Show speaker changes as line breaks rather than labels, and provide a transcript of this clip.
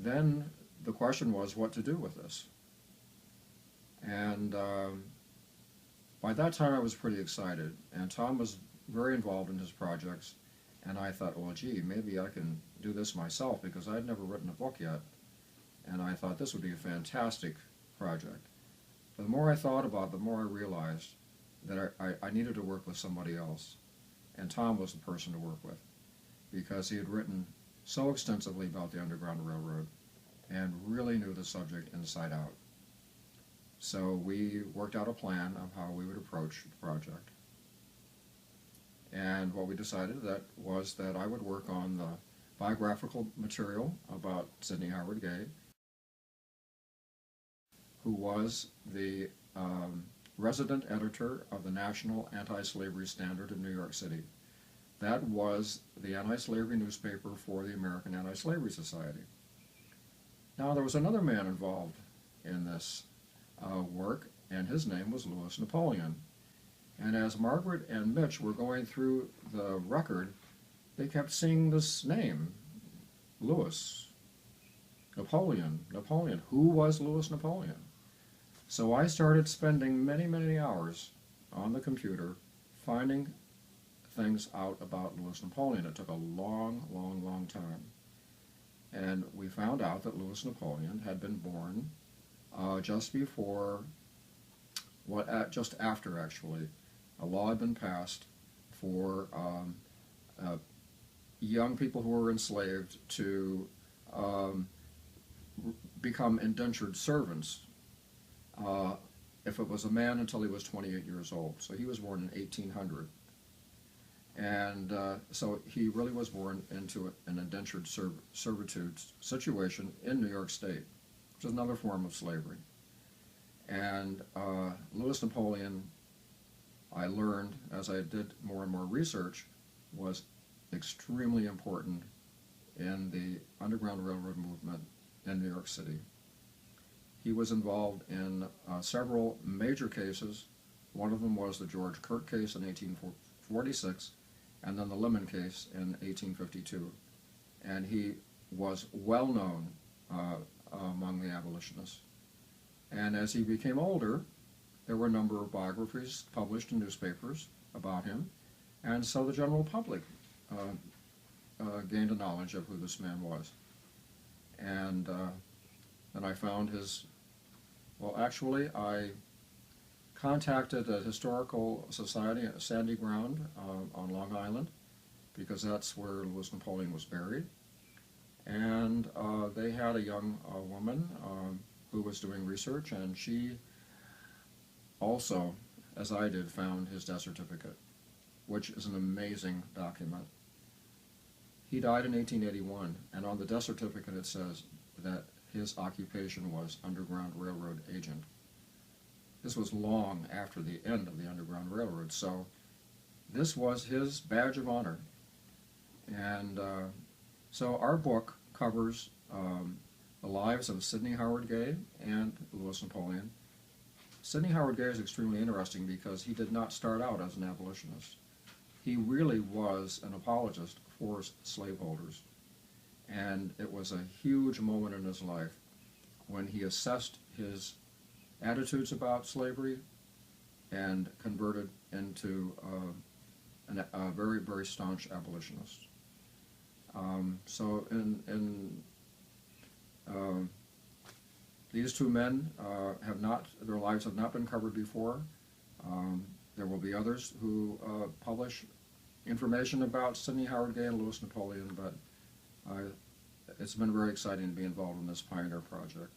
then the question was what to do with this. And by that time I was pretty excited, and Tom was very involved in his projects, and I thought, well, gee, maybe I can do this myself, because I'd never written a book yet, and I thought this would be a fantastic project. But the more I thought about it, the more I realized that I needed to work with somebody else, and Tom was the person to work with, because he had written so extensively about the Underground Railroad and really knew the subject inside out. So we worked out a plan of how we would approach the project. And what we decided was that I would work on the biographical material about Sidney Howard Gay, who was the resident editor of the National Anti-Slavery Standard in New York City. That was the anti-slavery newspaper for the American Anti-Slavery Society. Now, there was another man involved in this work, and his name was Louis Napoleon. And as Margaret and Mitch were going through the record, they kept seeing this name, Louis Napoleon. Napoleon. Who was Louis Napoleon? So I started spending many, many hours on the computer finding things out about Louis Napoleon. It took a long, long, long time. And we found out that Louis Napoleon had been born just before, just after actually, a law had been passed for young people who were enslaved to become indentured servants if it was a man until he was 28 years old. So he was born in 1800. And so he really was born into an indentured servitude situation in New York State, which is another form of slavery. And Louis Napoleon, I learned as I did more and more research, was extremely important in the Underground Railroad movement in New York City. He was involved in several major cases. One of them was the George Kirk case in 1846, and then the Lemon case in 1852. And he was well known among the abolitionists. And as he became older, there were a number of biographies published in newspapers about him, and so the general public gained a knowledge of who this man was. And then I found his, well, actually, I contacted a historical society at Sandy Ground on Long Island, because that's where Louis Napoleon was buried. And they had a young woman who was doing research, and she also, as I did, found his death certificate, which is an amazing document. He died in 1881, and on the death certificate it says that his occupation was Underground Railroad agent. This was long after the end of the Underground Railroad, so this was his badge of honor. And so our book covers the lives of Sidney Howard Gay and Louis Napoleon. Sidney Howard Gay is extremely interesting because he did not start out as an abolitionist. He really was an apologist for slaveholders. And it was a huge moment in his life when he assessed his attitudes about slavery and converted into a very, very staunch abolitionist. So these two men their lives have not been covered before. There will be others who publish information about Sidney Howard Gay and Louis Napoleon, but it's been very exciting to be involved in this pioneer project.